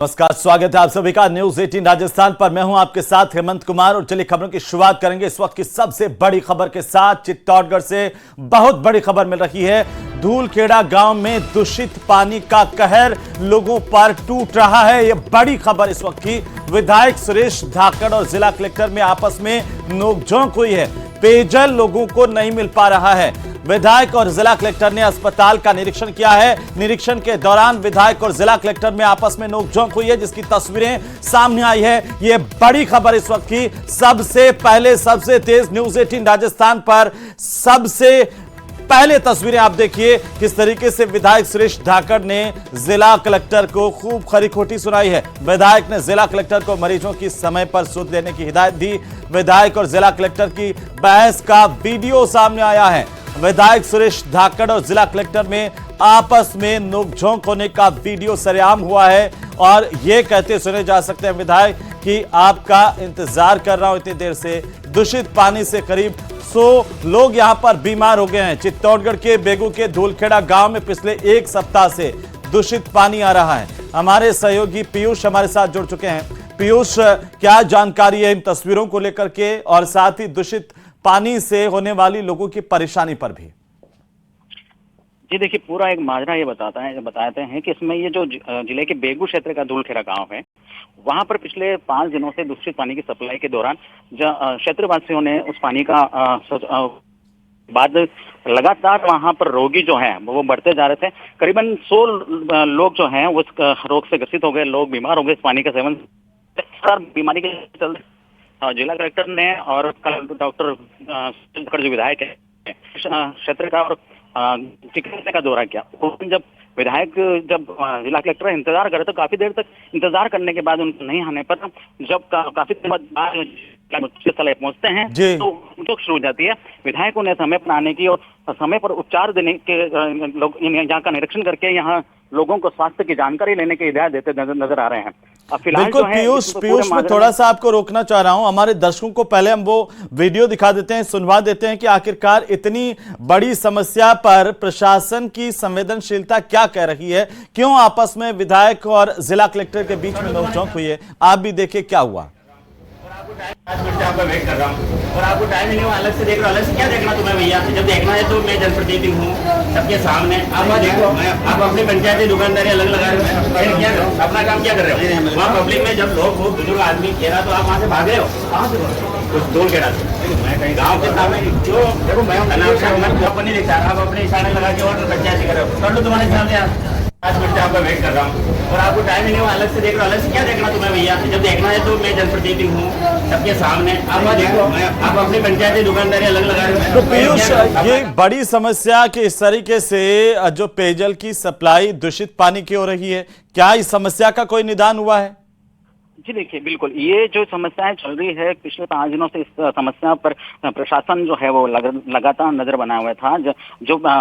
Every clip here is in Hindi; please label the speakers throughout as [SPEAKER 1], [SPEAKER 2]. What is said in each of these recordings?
[SPEAKER 1] नमस्कार, स्वागत है आप सभी का न्यूज 18 राजस्थान पर। मैं हूं आपके साथ हेमंत कुमार और चलिए खबरों की शुरुआत करेंगे इस वक्त की सबसे बड़ी खबर के साथ। चित्तौड़गढ़ से बहुत बड़ी खबर मिल रही है। धूलखेड़ा गांव में दूषित पानी का कहर लोगों पर टूट रहा है। यह बड़ी खबर इस वक्त की। विधायक सुरेश धाकड़ और जिला कलेक्टर में आपस में नोकझोंक हुई है। पेयजल लोगों को नहीं मिल पा रहा है। विधायक और जिला कलेक्टर ने अस्पताल का निरीक्षण किया है। निरीक्षण के दौरान विधायक और जिला कलेक्टर में आपस में नोकझोंक हुई है, जिसकी तस्वीरें सामने आई है। यह बड़ी खबर इस वक्त की। सबसे पहले सबसे तेज न्यूज 18 राजस्थान पर सबसे पहले तस्वीरें आप देखिए किस तरीके से विधायक सुरेश धाकड़ ने जिला कलेक्टर को खूब खरी खोटी सुनाई है। विधायक ने जिला कलेक्टर को मरीजों की समय पर सुध लेने की हिदायत दी। विधायक और जिला कलेक्टर की बहस का वीडियो सामने आया है। विधायक सुरेश धाकड़ और जिला कलेक्टर में आपस में नोकझोंक होने का वीडियो सरेआम हुआ है और यह कहते सुने जा सकते हैं विधायक कि आपका इंतजार कर रहा हूं इतनी देर से। दूषित पानी से करीब 100 लोग यहां पर बीमार हो गए हैं। चित्तौड़गढ़ के बेगू के धूलखेड़ा गांव में पिछले एक सप्ताह से दूषित पानी आ रहा है। हमारे सहयोगी पीयूष हमारे साथ जुड़ चुके हैं। पीयूष, क्या जानकारी है इन तस्वीरों को लेकर के और साथ ही दूषित पानी से होने वाली लोगों की परेशानी पर भी?
[SPEAKER 2] जी देखिए, पूरा एक माजरा ये बताते हैं कि इसमें ये जो जिले के बेगू क्षेत्र का धूलखेड़ा गांव है, वहां पर पिछले 5 दिनों से दूषित पानी की सप्लाई के दौरान क्षेत्रवासियों ने उस पानी का बाद लगातार वहां पर रोगी जो हैं वो बढ़ते जा रहे थे। करीबन 100 लोग जो हैं वो उस रोग से ग्रसित हो गए, लोग बीमार हो गए इस पानी के सेवन बीमारी के चलते। जिला कलेक्टर ने और कल डॉक्टर जो विधायक है क्षेत्र का और चिकित्सा का दौरा किया। जब विधायक जिला कलेक्टर इंतजार करे तो काफी देर तक इंतजार करने के बाद उनको नहीं आने पर जब काफी देर बाद चिकित्सालय पहुंचते हैं तो उनको शुरू हो जाती है। विधायकों ने समय पर आने की और समय पर उपचार देने के लोग यहाँ का निरीक्षण करके यहाँ लोगों को स्वास्थ्य की जानकारी लेने की हिदायत देते नजर आ रहे हैं।
[SPEAKER 1] बिल्कुल पीयूष, मैं थोड़ा सा आपको रोकना चाह रहा हूं। हमारे दर्शकों को पहले हम वो वीडियो दिखा देते हैं, सुनवा देते हैं कि आखिरकार इतनी बड़ी समस्या पर प्रशासन की संवेदनशीलता क्या कह रही है, क्यों आपस में विधायक और जिला कलेक्टर के बीच में नोकझोंक हुई है। आप भी देखिए क्या हुआ।
[SPEAKER 3] 5 मिनट से आपका वेट कर रहा हूँ और आपको टाइम नहीं हुआ, अलग से देख रहा हूँ। अलग से क्या देखना तुम्हें भैया? जब देखना है तो मैं जनप्रतिनिधि हूँ सबके सामने। आप देखो, आप अपनी पंचायती दुकानदारी अलग लगा रहे हो, क्या करो? अपना काम क्या कर रहे हो? वहाँ पब्लिक में जब लोग हो बुजुर्ग आदमी घेरा तो आप वहाँ से भाग रहे हो। कहाँ से? उस धूलखेड़ा से। मैं कहीं गाँव के सामने जो देखो मैं नहीं देखता। आप अपने इशारे लगा के और पंचायती कर रहे हो, कर लो तुम्हारे सामने। 5 मिनट से आपका वेट कर रहा हूँ और आपको टाइम नहीं हुआ, अलग से देख रहा हूँ। अलग से क्या देखना तुम्हें भैया? जब देखना है तो मैं जनप्रतिनिधि हूँ सबके सामने। आप देखो, आप अपनी पंचायती दुकानदारी अलग लगा रहे हो।
[SPEAKER 1] तो पीयूष, ये बड़ी समस्या कि इस तरीके से जो पेयजल की सप्लाई दूषित पानी की हो रही है, क्या इस समस्या का कोई निदान हुआ है?
[SPEAKER 2] जी देखिए, बिल्कुल ये जो समस्याएं चल रही है पिछले 5 दिनों से, इस समस्या पर प्रशासन जो है वो लगातार नजर बनाया हुआ था। जो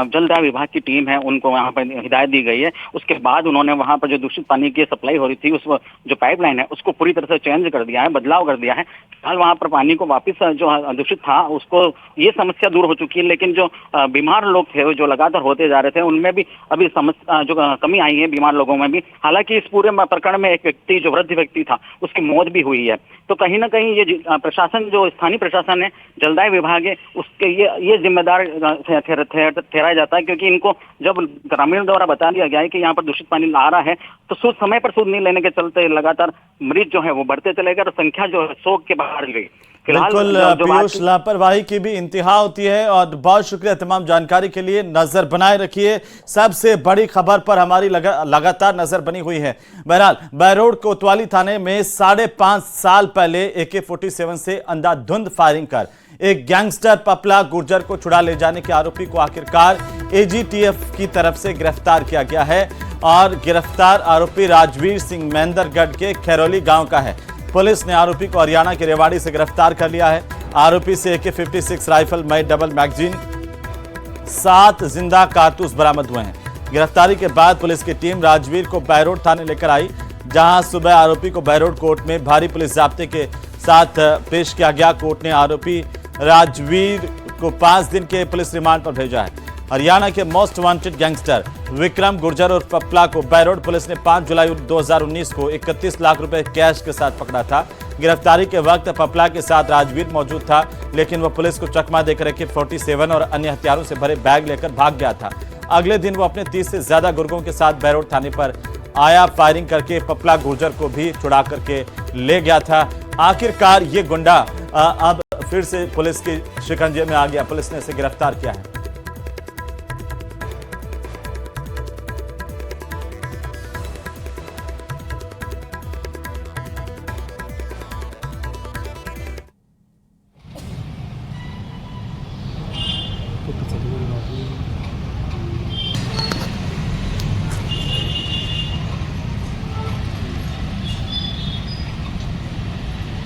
[SPEAKER 2] जल दाय विभाग की टीम है उनको वहाँ पर हिदायत दी गई है। उसके बाद उन्होंने वहाँ पर जो दूषित पानी की सप्लाई हो रही थी उस जो पाइपलाइन है उसको पूरी तरह से चेंज कर दिया है, बदलाव कर दिया है। फिलहाल वहाँ पर पानी को वापिस जो दूषित था उसको ये समस्या दूर हो चुकी है। लेकिन जो बीमार लोग थे जो लगातार होते जा रहे थे उनमें भी अभी समस्या जो कमी आई है बीमार लोगों में भी। हालांकि इस पूरे प्रकरण में एक व्यक्ति जो वृद्ध व्यक्ति था उसकी मौत भी हुई है। तो कहीं ना कहीं ये प्रशासन जो स्थानीय प्रशासन है, जलदाय विभाग है, उसके ये जिम्मेदार ठहराया जाता है, क्योंकि इनको जब ग्रामीण द्वारा बता दिया गया है कि यहाँ पर दूषित पानी आ रहा है तो समय पर सूद नहीं लेने के चलते लगातार मरीज जो है वो बढ़ते चले गए और संख्या जो है 100 के बाहर गई।
[SPEAKER 1] बिल्कुल पीयूष, लापरवाही की भी इंतहा होती है और बहुत शुक्रिया तमाम जानकारी के लिए। नजर बनाए रखिए, सबसे बड़ी खबर पर हमारी लगातार नजर बनी हुई है। बहरहाल बहरोड कोतवाली थाने में 5.5 साल पहले AK-47 से अंधाधुंध फायरिंग कर एक गैंगस्टर पपला गुर्जर को छुड़ा ले जाने के आरोपी को आखिरकार AGTF की तरफ से गिरफ्तार किया गया है और गिरफ्तार आरोपी राजवीर सिंह मेहंदरगढ़ के खैरोली गांव का है। पुलिस ने आरोपी को हरियाणा के रेवाड़ी से गिरफ्तार कर लिया है। आरोपी से AK-56 राइफल मई डबल मैगजीन 7 जिंदा कारतूस बरामद हुए हैं। गिरफ्तारी के बाद पुलिस की टीम राजवीर को बहरोड थाने लेकर आई, जहां सुबह आरोपी को बहरोड कोर्ट में भारी पुलिस जाब्ते के साथ पेश किया गया। कोर्ट ने आरोपी राजवीर को 5 दिन के पुलिस रिमांड पर भेजा है। हरियाणा के most wanted gangster Vikram Gurjar और पपला को बैरोड पुलिस ने 5 जुलाई 2019 को 31 लाख रुपए कैश के साथ पकड़ा था। गिरफ्तारी के वक्त पपला के साथ राजवीर मौजूद था, लेकिन वह पुलिस को चकमा देकर रखे 47 और अन्य हथियारों से भरे बैग लेकर भाग गया था। अगले दिन वो अपने 30 से ज्यादा गुर्गों के साथ बैरोड थाने पर आया। फायरिंग करके पपला गुर्जर को भी छुड़ा करके ले गया था। आखिरकार ये गुंडा अब फिर से पुलिस के शिकंजे में आ गया। पुलिस ने इसे गिरफ्तार किया है।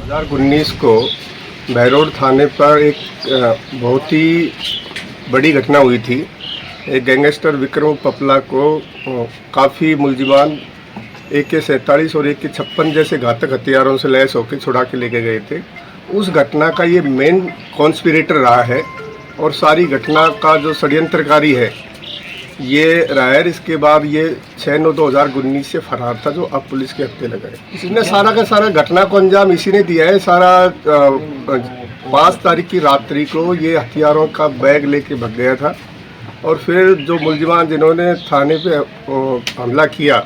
[SPEAKER 4] हजार 19 को बैरोड थाने पर एक बहुत ही बड़ी घटना हुई थी। एक गैंगस्टर विक्रम पपला को काफ़ी मुलजिमान AK-47 और AK-56 जैसे घातक हथियारों से लैस होकर छुड़ा के लेके गए थे। उस घटना का ये मेन कॉन्स्पिरेटर रहा है और सारी घटना का जो षड्यंत्रकारी है ये रहा है। इसके बाद ये 6/9/2019 से फरार था, जो अब पुलिस के हत्थे लगा है। इसने सारा का सारा घटना को अंजाम इसी ने दिया है। सारा 5 तारीख की रात्रि को ये हथियारों का बैग लेके भाग गया था और फिर जो मुलजिमान जिन्होंने थाने पे हमला किया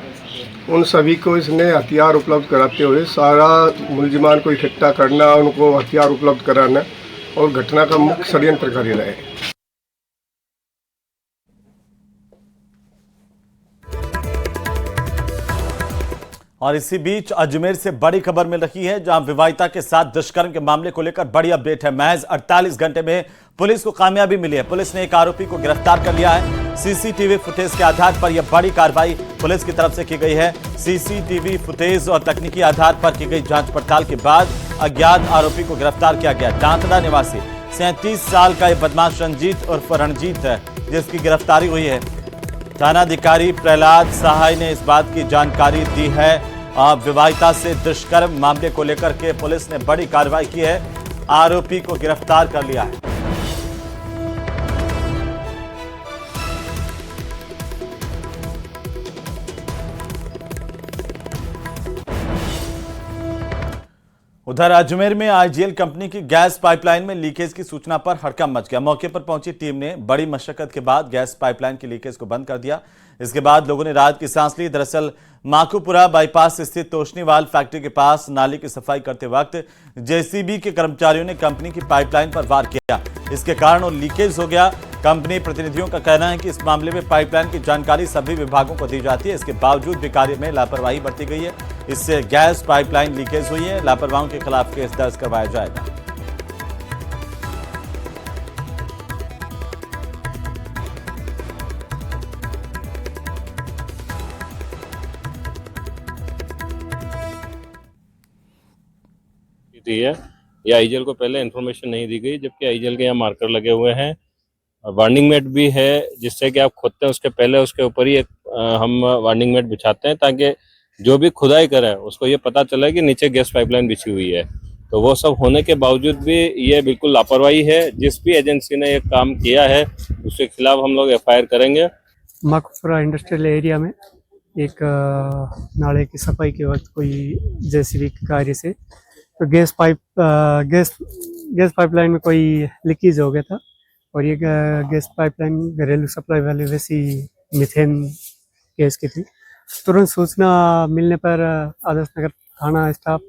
[SPEAKER 4] उन सभी को इसने हथियार उपलब्ध कराते हुए सारा मुलजिमान को इकट्ठा करना, उनको हथियार उपलब्ध कराना और घटना का मुख्य षड्यंत्रकारी रहा है।
[SPEAKER 1] और इसी बीच अजमेर से बड़ी खबर मिल रही है, जहां विवाहिता के साथ दुष्कर्म के मामले को लेकर बड़ी अपडेट है। महज 48 घंटे में पुलिस को कामयाबी मिली है। पुलिस ने एक आरोपी को गिरफ्तार कर लिया है। सीसीटीवी फुटेज के आधार पर यह बड़ी कार्रवाई पुलिस की तरफ से की गई है। सीसीटीवी फुटेज और तकनीकी आधार पर की गई जांच पड़ताल के बाद अज्ञात आरोपी को गिरफ्तार किया गया। डांतड़ा निवासी 37 साल का यह बदमाश रंजीत उर्फ रणजीत है, जिसकी गिरफ्तारी हुई है। थानाधिकारी प्रहलाद सहाय ने इस बात की जानकारी दी है। विवाहिता से दुष्कर्म मामले को लेकर के पुलिस ने बड़ी कार्रवाई की है। आरोपी को गिरफ्तार कर लिया है। उधर अजमेर में IGL कंपनी की गैस पाइपलाइन में लीकेज की सूचना पर हड़कंप मच गया। मौके पर पहुंची टीम ने बड़ी मशक्कत के बाद गैस पाइपलाइन की लीकेज को बंद कर दिया। इसके बाद लोगों ने राहत की सांस ली। दरअसल माकूपुरा बाईपास स्थित तोशनीवाल फैक्ट्री के पास नाली की सफाई करते वक्त JCB के कर्मचारियों ने कंपनी की पाइपलाइन पर वार किया। इसके कारण वो लीकेज हो गया। कंपनी प्रतिनिधियों का कहना है कि इस मामले में पाइपलाइन की जानकारी सभी विभागों को दी जाती है। इसके बावजूद भी कार्य में लापरवाही बरती गई है। इससे गैस पाइपलाइन लीकेज हुई है। लापरवाहों के खिलाफ केस दर्ज करवाया जाएगा।
[SPEAKER 5] है या IGL को पहले इन्फॉर्मेशन नहीं दी गई, जबकि IGL के यहाँ मार्कर लगे हुए हैं और वार्निंग मैट भी है, जिससे कि आप खोदते हैं उसके पहले उसके ऊपर ही एक हम वार्निंग मैट बिछाते हैं ताकि जो भी खुदाई करे उसको ये पता चले कि नीचे गैस पाइपलाइन बिछी हुई है। तो वो सब होने के बावजूद भी ये बिल्कुल लापरवाही है। जिस भी एजेंसी ने ये काम किया है उसके खिलाफ हम लोग FIR करेंगे।
[SPEAKER 6] माकूपुरा इंडस्ट्रियल एरिया में एक नाले की सफाई के वक्त कोई JCB के कार्य से तो गैस पाइपलाइन में कोई लीकेज हो गया था और ये गैस पाइपलाइन घरेलू सप्लाई वाले वैसी मीथेन गैस की थी। तुरंत सूचना मिलने पर आदर्श नगर थाना स्टाफ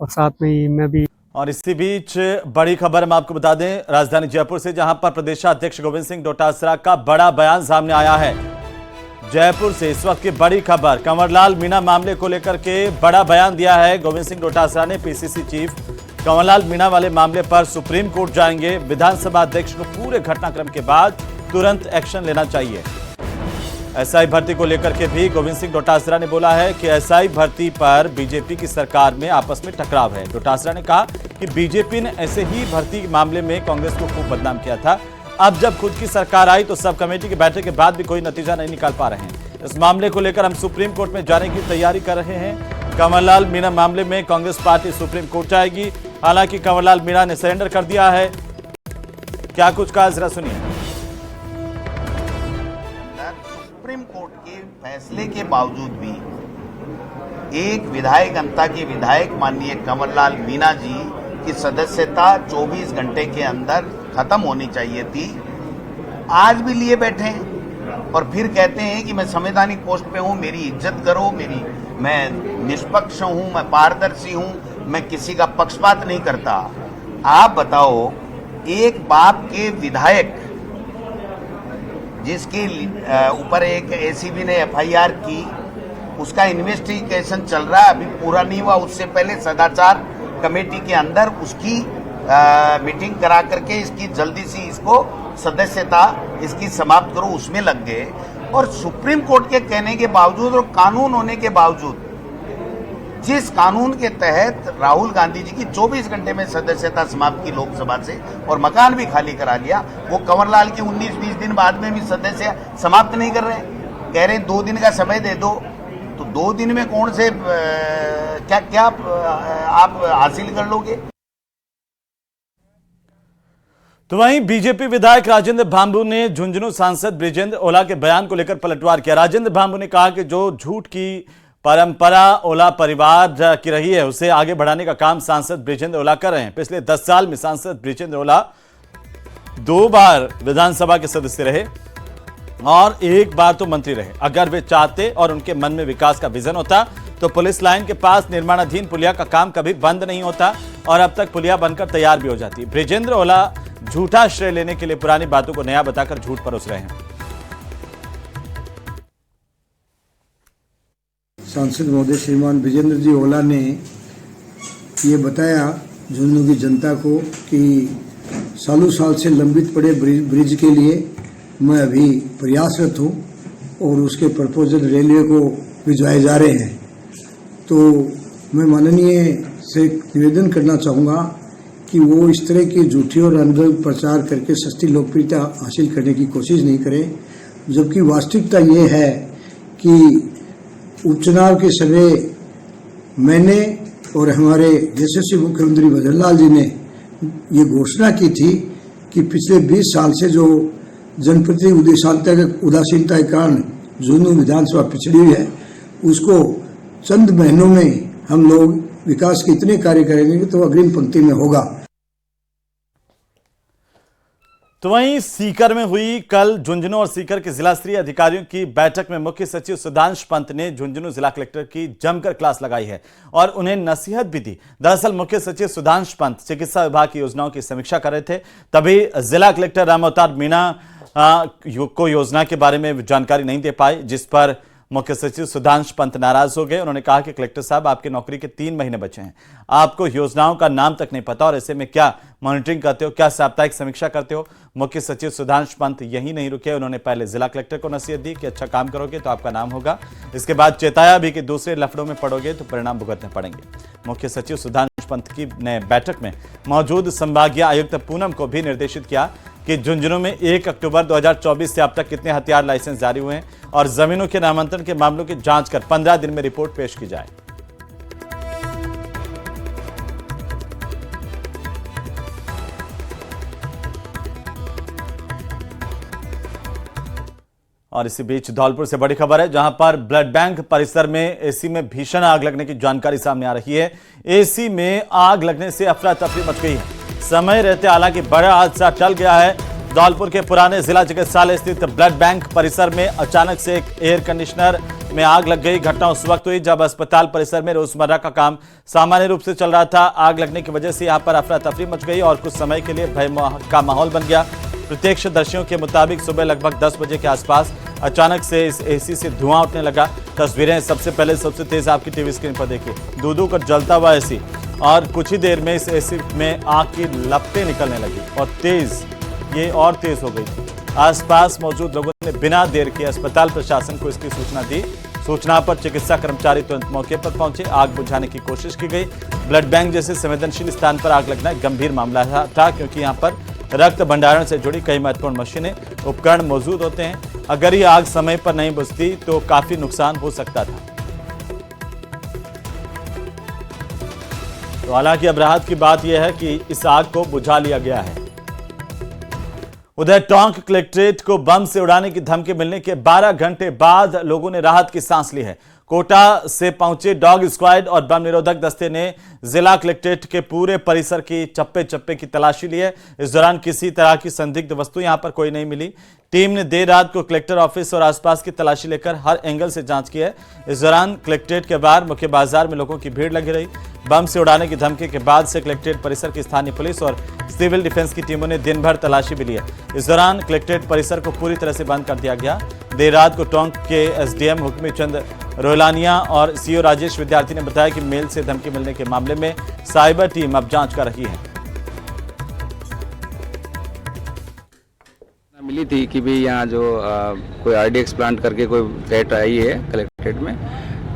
[SPEAKER 6] और साथ में ही मैं भी।
[SPEAKER 1] और इसी बीच बड़ी खबर हम आपको बता दें राजधानी जयपुर से, जहां पर प्रदेशाध्यक्ष गोविंद सिंह डोटासरा का बड़ा बयान सामने आया है। जयपुर से इस वक्त की बड़ी खबर, कंवरलाल मीणा मामले को लेकर के बड़ा बयान दिया है गोविंद सिंह डोटासरा ने। PCC चीफ कंवरलाल मीणा वाले मामले पर सुप्रीम कोर्ट जाएंगे। विधानसभा अध्यक्ष को पूरे घटनाक्रम के बाद तुरंत एक्शन लेना चाहिए। SI भर्ती को लेकर के भी गोविंद सिंह डोटासरा ने बोला है कि SI भर्ती पर बीजेपी की सरकार में आपस में टकराव है। डोटासरा ने कहा कि बीजेपी ने ऐसे ही भर्ती मामले में कांग्रेस को खूब बदनाम किया था। अब जब खुद की सरकार आई तो सब कमेटी की बैठक के बाद भी कोई नतीजा नहीं निकाल पा रहे हैं। इस मामले को लेकर हम सुप्रीम कोर्ट में जाने की तैयारी कर रहे हैं। कंवरलाल मीणा मामले में कांग्रेस पार्टी सुप्रीम कोर्ट जाएगी। हालांकि कंवरलाल मीणा ने सरेंडर कर दिया है। क्या कुछ कहा जरा सुनिए।
[SPEAKER 7] फैसले के बावजूद भी एक विधायक अंता के विधायक माननीय कंवरलाल मीणा जी की सदस्यता 24 घंटे के अंदर खत्म होनी चाहिए थी, आज भी लिए बैठे हैं और फिर कहते हैं कि मैं संवैधानिक पोस्ट पे हूं, मेरी इज्जत करो, मैं निष्पक्ष हूं, मैं पारदर्शी हूं, मैं किसी का पक्षपात नहीं करता। आप बताओ, एक बाप के विधायक जिसके ऊपर एक एसीबी ने एफआईआर की, उसका इन्वेस्टिगेशन चल रहा है, अभी पूरा नहीं हुआ, उससे पहले सदाचार कमेटी के अंदर उसकी मीटिंग करा करके इसकी जल्दी से इसको सदस्यता इसकी समाप्त करो, उसमें लग गए। और सुप्रीम कोर्ट के कहने के बावजूद और कानून होने के बावजूद, जिस कानून के तहत राहुल गांधी जी की 24 घंटे में सदस्यता समाप्त की लोकसभा से और मकान भी खाली करा लिया, वो कंवरलाल की 19-20 दिन बाद में भी सदस्य समाप्त नहीं कर रहे, कह रहे 2 दिन का समय दे दो। तो 2 दिन में कौन से क्या आप हासिल कर लोगे?
[SPEAKER 1] तो वहीं बीजेपी विधायक राजेंद्र भांबू ने झुंझुनू सांसद बृजेंद्र ओला के बयान को लेकर पलटवार किया। राजेंद्र भांबू ने कहा कि जो झूठ की परंपरा ओला परिवार की रही है, उसे आगे बढ़ाने का काम सांसद बृजेंद्र ओला कर रहे हैं। पिछले 10 साल में सांसद बृजेंद्र ओला 2 बार विधानसभा के सदस्य रहे और 1 बार तो मंत्री रहे। अगर वे चाहते और उनके मन में विकास का विजन होता तो पुलिस लाइन के पास निर्माणाधीन पुलिया का काम कभी बंद नहीं होता और अब तक पुलिया बनकर तैयार भी हो जाती। बृजेंद्र ओला झूठा श्रेय लेने के लिए पुरानी बातों को नया बताकर झूठ परोस रहे हैं।
[SPEAKER 8] सांसद महोदय श्रीमान बृजेंद्र जी ओला ने ये बताया झुंझुनू की जनता को कि सालों साल से लंबित पड़े ब्रिज के लिए मैं अभी प्रयासरत हूँ और उसके प्रपोजल रेलवे को भिजवाए जा रहे हैं। तो मैं माननीय से निवेदन करना चाहूँगा कि वो इस तरह की झूठी और अनगढ़ प्रचार करके सस्ती लोकप्रियता हासिल करने की कोशिश नहीं करें, जबकि वास्तविकता ये है कि उपचुनाव के समय मैंने और हमारे यशस्वी मुख्यमंत्री भजनलाल जी ने ये घोषणा की थी कि पिछले 20 साल से जो जनप्रतिनिधि उदासीनता के कारण झुंझुनू विधानसभा पिछड़ी हुई है, उसको चंद महीनों में हम लोग विकास के इतने कार्य करेंगे कि तो अग्रिम पंक्ति में होगा।
[SPEAKER 1] तो वहीं सीकर में हुई कल झुंझुनू और सीकर के जिला स्तरीय अधिकारियों की बैठक में मुख्य सचिव सुधांश पंत ने झुंझुनू जिला कलेक्टर की जमकर क्लास लगाई है और उन्हें नसीहत भी दी। दरअसल मुख्य सचिव सुधांश पंत चिकित्सा विभाग की योजनाओं की समीक्षा कर रहे थे, तभी जिला कलेक्टर राम अवतार मीणा को योजना के बारे में जानकारी नहीं दे पाए, जिस पर मुख्य सचिव सुधांश पंत नाराज हो गए। उन्होंने कहा कि कलेक्टर साहब, आपकी नौकरी के 3 महीने बचे हैं, आपको योजनाओं का नाम तक नहीं पता और ऐसे में क्या मॉनिटरिंग करते हो, क्या साप्ताहिक समीक्षा करते हो। मुख्य सचिव सुधांश पंत यही नहीं रुके, उन्होंने पहले जिला कलेक्टर को नसीहत दी कि अच्छा काम करोगे तो आपका नाम होगा, इसके बाद चेताया भी कि दूसरे लफड़ों में पड़ोगे तो परिणाम भुगतने पड़ेंगे। मुख्य सचिव सुधांश पंत की ने बैठक में मौजूद संभागीय आयुक्त पूनम को भी निर्देशित किया कि झुंझुनू में 1 अक्टूबर 2024 से अब तक कितने हथियार लाइसेंस जारी हुए हैं और जमीनों के नामांतरण के मामलों की जांच कर 15 दिन में रिपोर्ट पेश की जाए। और इसी बीच धौलपुर से बड़ी खबर है, जहां पर ब्लड बैंक परिसर में एसी में भीषण आग लगने की जानकारी सामने आ रही है। एसी में आग लगने से अफरा तफरी मच गई है। समय रहते हालांकि बड़ा हादसा टल गया है। धौलपुर के पुराने जिला चिकित्सालय स्थित ब्लड बैंक परिसर में अचानक से एक एयर कंडीशनर में आग लग गई। घटना उस वक्त हुई जब अस्पताल परिसर में रोजमर्रा का काम सामान्य रूप से चल रहा था। आग लगने की वजह से यहां पर अफरा तफरी मच गई और कुछ समय के लिए भय का माहौल बन गया। प्रत्यक्षदर्शियों के मुताबिक सुबह लगभग 10 बजे के आसपास अचानक से इस एसी से धुआं उठने लगा। तस्वीरें सबसे पहले सबसे तेज आपकी टीवी स्क्रीन पर देखिए, दूधू कर जलता हुआ एसी और कुछ ही देर में इस एसी में आग की लपटें निकलने लगी और ये और तेज हो गई। आसपास मौजूद लोगों ने बिना देर के अस्पताल प्रशासन को इसकी सूचना दी। सूचना पर चिकित्सा कर्मचारी तुरंत मौके पर पहुंचे, आग बुझाने की कोशिश की गई। ब्लड बैंक जैसे संवेदनशील स्थान पर आग लगना एक गंभीर मामला था, क्योंकि यहाँ पर रक्त भंडारण से जुड़ी कई महत्वपूर्ण मशीनें उपकरण मौजूद होते हैं। अगर ये आग समय पर नहीं बुझती तो काफी नुकसान हो सकता था। तो हालांकि अब राहत की बात यह है कि इस आग को बुझा लिया गया है। उधर टोंक कलेक्ट्रेट को बम से उड़ाने की धमकी मिलने के 12 घंटे बाद लोगों ने राहत की सांस ली है। कोटा से पहुंचे डॉग स्क्वाड और बम निरोधक दस्ते ने जिला कलेक्ट्रेट के पूरे परिसर की चप्पे चप्पे की तलाशी ली है। इस दौरान किसी तरह की संदिग्ध वस्तु यहां पर कोई नहीं मिली। टीम ने देर रात को कलेक्टर ऑफिस और आसपास की तलाशी लेकर हर एंगल से जांच की है। इस दौरान कलेक्ट्रेट के बाहर मुख्य बाजार में लोगों की भीड़ लगी रही। बम से उड़ाने की धमकी के बाद से कलेक्ट्रेट परिसर की स्थानीय पुलिस और सिविल डिफेंस की टीमों ने दिन भर तलाशी भी ली है। इस दौरान कलेक्ट्रेट परिसर को पूरी तरह से बंद कर दिया गया। देर रात को टोंक के एसडीएम हुक्मी चंद रोहलानिया और सीओ राजेश विद्यार्थी ने बताया कि मेल से धमकी मिलने के मामले में साइबर टीम अब जांच कर रही है।
[SPEAKER 9] मिली थी कि भाई यहाँ जो कोई आरडीएक्स प्लांट करके कोई थ्रेट आई है कलेक्ट्रेट में,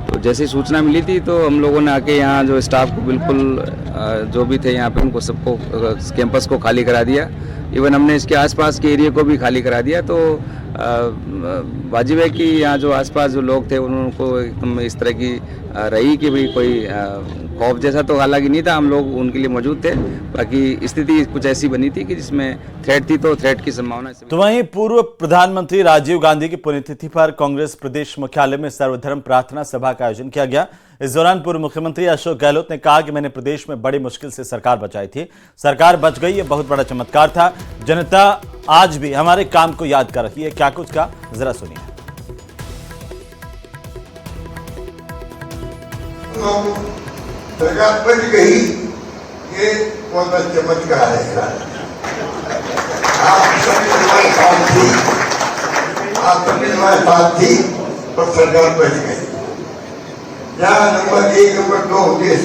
[SPEAKER 9] तो जैसी सूचना मिली थी तो हम लोगों ने आके यहाँ जो स्टाफ को बिल्कुल जो भी थे यहाँ पे उनको सबको कैंपस को खाली करा दिया। इवन हमने इसके आसपास के एरिया को भी खाली करा दिया। तो वाजिब है कि यहाँ जो आसपास जो लोग थे उनको एकदम इस तरह की रही कि भाई कोई खौफ जैसा तो हालांकि नहीं था, हम लोग उनके लिए मौजूद थे। बाकी स्थिति कुछ ऐसी बनी थी कि जिसमें थ्रेट थी, तो थ्रेट की संभावना।
[SPEAKER 1] तो वहीं पूर्व प्रधानमंत्री राजीव गांधी की पुण्यतिथि पर कांग्रेस प्रदेश मुख्यालय में सर्वधर्म प्रार्थना सभा का आयोजन किया गया। इस दौरान पूर्व मुख्यमंत्री अशोक गहलोत ने कहा कि मैंने प्रदेश में बड़ी मुश्किल से सरकार बचाई थी, सरकार बच गई, ये बहुत बड़ा चमत्कार था। जनता आज भी हमारे काम को याद कर रही है। क्या कुछ कहा, जरा सुनिए।
[SPEAKER 10] सरकार बच गई, ये बहुत बड़ा चमत्कार है। आप सभी हमारे साथ थी, आप सभी हमारे साथ थी और सरकार बच गई। यहाँ नंबर 1 नंबर 2 होती है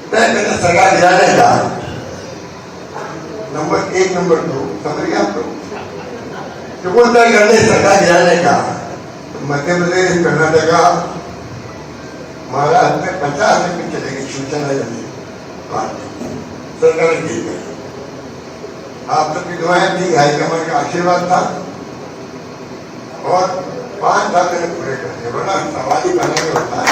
[SPEAKER 10] मैंने सरकार गिराने का नंबर 1 नंबर 2 समझ गया आप लोग। जो बोलता है सरकार गिराने का, तो मध्य प्रदेश कर्नाटका महाराष्ट्र में 50 में चलेगी सूचना सरकार गिर गई। आप सबकी दुआएं थी, हाईकमान का आशीर्वाद था और 5 साल मैंने पूरे करते वरना सवाल ही बनाने होता है।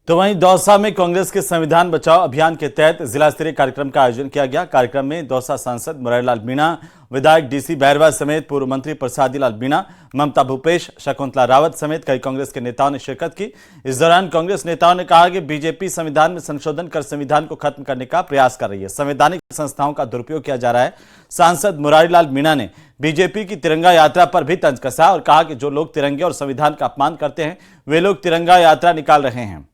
[SPEAKER 1] तो वहीं दौसा में कांग्रेस के संविधान बचाओ अभियान के तहत जिला स्तरीय कार्यक्रम का आयोजन किया गया। कार्यक्रम में दौसा सांसद मुरारीलाल मीणा, विधायक डीसी बैरवा समेत पूर्व मंत्री प्रसादीलाल मीणा, ममता भूपेश, शकुंतला रावत समेत कई कांग्रेस के नेताओं ने शिरकत की। इस दौरान कांग्रेस नेताओं ने कहा कि बीजेपी संविधान में संशोधन कर संविधान को खत्म करने का प्रयास कर रही है, संवैधानिक संस्थाओं का दुरुपयोग किया जा रहा है। सांसद मुरारीलाल मीणा ने बीजेपी की तिरंगा यात्रा पर भी तंज कसा और कहा कि जो लोग तिरंगे और संविधान का अपमान करते हैं वे लोग तिरंगा यात्रा निकाल रहे हैं।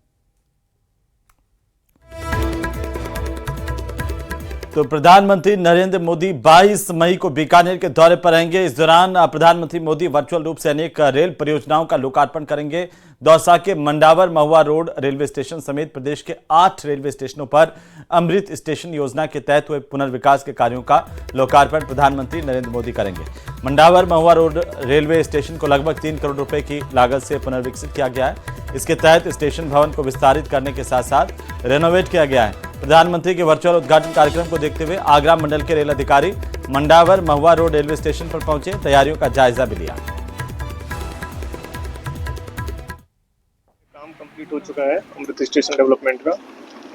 [SPEAKER 1] तो प्रधानमंत्री नरेंद्र मोदी 22 मई को बीकानेर के दौरे पर रहेंगे। इस दौरान प्रधानमंत्री मोदी वर्चुअल रूप से अनेक रेल परियोजनाओं का लोकार्पण करेंगे। दौसा के मंडावर महुआ रोड रेलवे स्टेशन समेत प्रदेश के 8 रेलवे स्टेशनों पर अमृत स्टेशन योजना के तहत हुए पुनर्विकास के कार्यों का लोकार्पण प्रधानमंत्री नरेंद्र मोदी करेंगे। मंडावर महुआ रोड रेलवे स्टेशन को लगभग 3 करोड़ रुपए की लागत से पुनर्विकसित किया गया है। इसके तहत स्टेशन भवन को विस्तारित करने के साथ साथ रेनोवेट किया गया है। प्रधानमंत्री के वर्चुअल उद्घाटन कार्यक्रम को देखते हुए आगरा मंडल के रेल अधिकारी मंडावर महुआ रोड रेलवे स्टेशन पर पहुंचे, तैयारियों का जायजा भी लिया।
[SPEAKER 11] काम कंप्लीट हो चुका है अमृत स्टेशन डेवलपमेंट का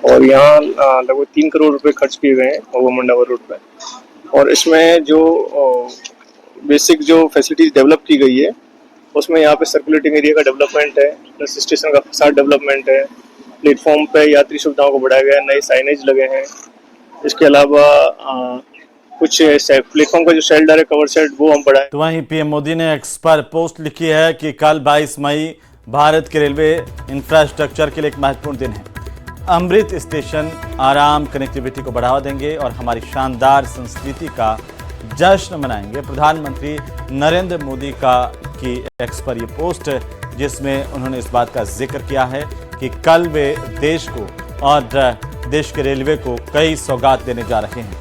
[SPEAKER 11] और यहाँ लगभग 3 करोड़ रुपए खर्च किए गए हैं महुआ मंडावर रोड पर। और इसमें जो बेसिक जो फैसिलिटीज डेवलप की गई है उसमें यहाँ पे सर्कुलेटिंग एरिया का डेवलपमेंट है, प्लस स्टेशन का फसाड डेवलपमेंट है, प्लेटफॉर्म पे यात्री सुविधाओं को बढ़ाया गया है, नए साइनेज लगे हैं। इसके अलावा कुछ प्लेटफॉर्म का जो शेल्टर है कवर शेड वो हम बढ़ाए।
[SPEAKER 1] तो वहीं पीएम मोदी ने एक्स पर पोस्ट लिखी है कि कल 22 मई भारत के रेलवे इंफ्रास्ट्रक्चर के लिए एक महत्वपूर्ण दिन है। अमृत स्टेशन आराम कनेक्टिविटी को बढ़ावा देंगे और हमारी शानदार संस्कृति का जश्न मनाएंगे। प्रधानमंत्री नरेंद्र मोदी की एक्स पर ये पोस्ट जिसमें उन्होंने इस बात का जिक्र किया है कि कल वे देश को और देश के रेलवे को कई सौगात देने जा रहे हैं।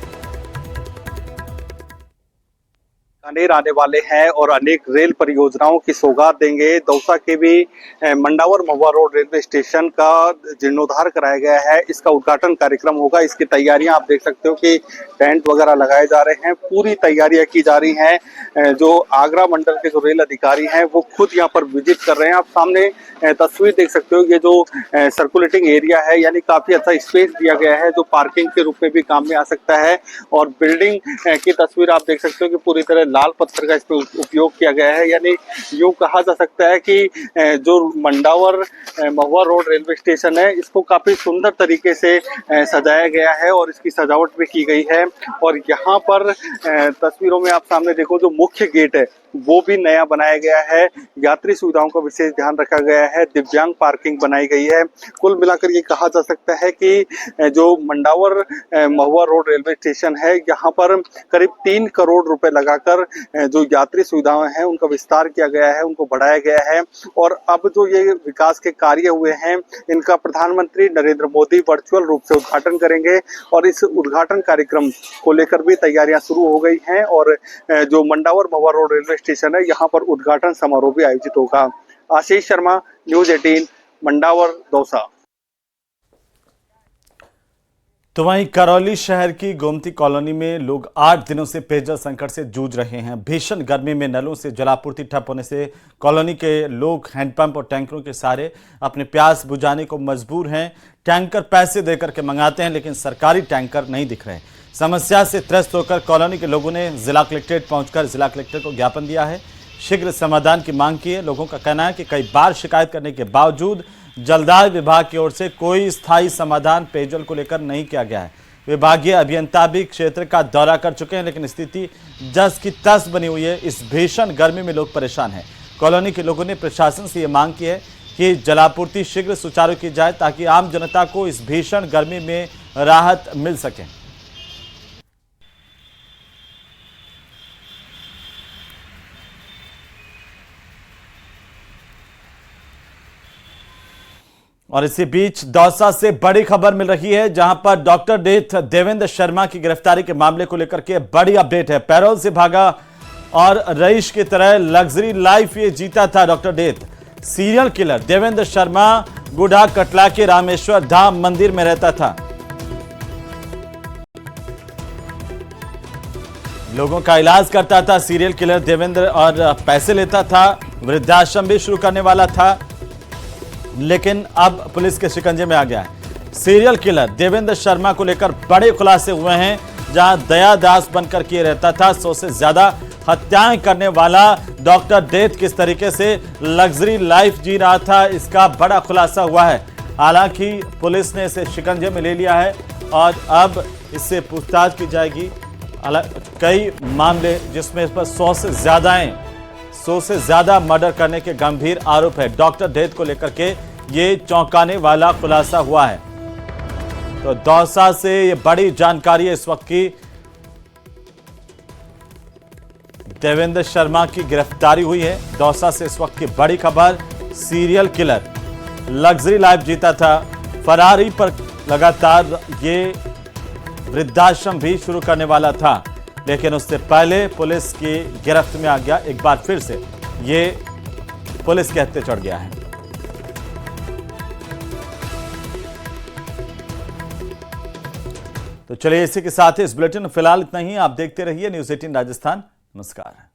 [SPEAKER 12] मानेर आने वाले हैं और अनेक रेल परियोजनाओं की सौगात देंगे। दौसा के भी मंडावर महुआ रोड रेलवे स्टेशन का जीर्णोद्धार कराया गया है, इसका उद्घाटन कार्यक्रम होगा। इसकी तैयारियां आप देख सकते हो कि टेंट वगैरह लगाए जा रहे हैं, पूरी तैयारियां की जा रही हैं। जो आगरा मंडल के जो रेल अधिकारी हैं वो खुद यहाँ पर विजिट कर रहे हैं। आप सामने तस्वीर देख सकते हो, ये जो सर्कुलेटिंग एरिया है, यानी काफी अच्छा स्पेस दिया गया है जो पार्किंग के रूप में भी काम में आ सकता है। और बिल्डिंग की तस्वीर आप देख सकते हो कि पूरी तरह लाल पत्थर का इसमें उपयोग किया गया है। यानी यूं कहा जा सकता है कि जो मंडावर महुआ रोड रेलवे स्टेशन है इसको काफी सुंदर तरीके से सजाया गया है और इसकी सजावट भी की गई है। और यहाँ पर तस्वीरों में आप सामने देखो, जो मुख्य गेट है वो भी नया बनाया गया है। यात्री सुविधाओं का विशेष ध्यान रखा गया है, दिव्यांग पार्किंग बनाई गई है। कुल मिलाकर ये कहा जा सकता है कि जो मंडावर महुआ रोड रेलवे स्टेशन है यहाँ पर करीब 3 करोड़ रुपए लगाकर जो यात्री सुविधाएं हैं उनका विस्तार किया गया है, उनको बढ़ाया गया है। और अब जो ये विकास के कार्य हुए हैं इनका प्रधानमंत्री नरेंद्र मोदी वर्चुअल रूप से उद्घाटन करेंगे और इस उद्घाटन कार्यक्रम को लेकर भी तैयारियां शुरू हो गई हैं। और जो मंडावर महुआ रोड रेलवे स्टेशन है यहाँ पर उद्घाटन समारोह भी आयोजित होगा। आशीष शर्मा, न्यूज़ 18, मंडावर, दौसा।
[SPEAKER 1] तो वहीं करौली शहर की गोमती कॉलोनी में लोग 8 दिनों से पेयजल संकट से जूझ रहे हैं। भीषण गर्मी में नलों से जलापूर्ति ठप होने से कॉलोनी के लोग हैंडपंप और टैंकरों के सहारे अपने प्यास बुझाने को मजबूर हैं। टैंकर पैसे देकर के मंगाते हैं लेकिन सरकारी टैंकर नहीं दिख रहे। समस्या से त्रस्त होकर कॉलोनी के लोगों ने जिला कलेक्ट्रेट पहुंचकर जिला कलेक्टर को ज्ञापन दिया है, शीघ्र समाधान की मांग की है। लोगों का कहना है कि कई बार शिकायत करने के बावजूद जलदाय विभाग की ओर से कोई स्थायी समाधान पेयजल को लेकर नहीं किया गया है। विभागीय अभियंता भी क्षेत्र का दौरा कर चुके हैं लेकिन स्थिति जस की तस बनी हुई है। इस भीषण गर्मी में लोग परेशान हैं। कॉलोनी के लोगों ने प्रशासन से ये मांग की है कि जलापूर्ति शीघ्र सुचारू की जाए ताकि आम जनता को इस भीषण गर्मी में राहत मिल सके। और इसी बीच दौसा से बड़ी खबर मिल रही है जहां पर डॉक्टर डेथ देवेंद्र शर्मा की गिरफ्तारी के मामले को लेकर के बड़ी अपडेट है। पैरोल से भागा और रईस की तरह लग्जरी लाइफ ये जीता था doctor death. Serial killer Devendra Sharma Gudha Katla के रामेश्वर धाम मंदिर में रहता था। लोगों का इलाज करता था सीरियल किलर देवेंद्र और पैसे लेता था। वृद्धाश्रम भी शुरू करने वाला था लेकिन अब पुलिस के शिकंजे में आ गया है। सीरियल किलर देवेंद्र शर्मा को लेकर बड़े खुलासे हुए हैं। जहां दया दास बनकर किए रहता था, 100 से ज्यादा हत्याएं करने वाला डॉक्टर डेथ किस तरीके से लग्जरी लाइफ जी रहा था, इसका बड़ा खुलासा हुआ है। हालांकि पुलिस ने इसे शिकंजे में ले लिया है और अब इससे पूछताछ की जाएगी। कई मामले जिसमें इस पर 100 से ज्यादा मर्डर करने के गंभीर आरोप है। डॉक्टर डेथ को लेकर के ये चौंकाने वाला खुलासा हुआ है। तो दौसा से ये बड़ी जानकारी है इस वक्त की। देवेंद्र शर्मा की गिरफ्तारी हुई है। दौसा से इस वक्त की बड़ी खबर। सीरियल किलर लग्जरी लाइफ जीता था, फरारी पर लगातार ये वृद्धाश्रम भी शुरू करने वाला था लेकिन उससे पहले पुलिस की गिरफ्त में आ गया। एक बार फिर से ये पुलिस के हत्थे चढ़ गया है। तो चलिए इसी के साथ इस बुलेटिन में फिलहाल इतना ही। आप देखते रहिए न्यूज़ 18 राजस्थान। नमस्कार।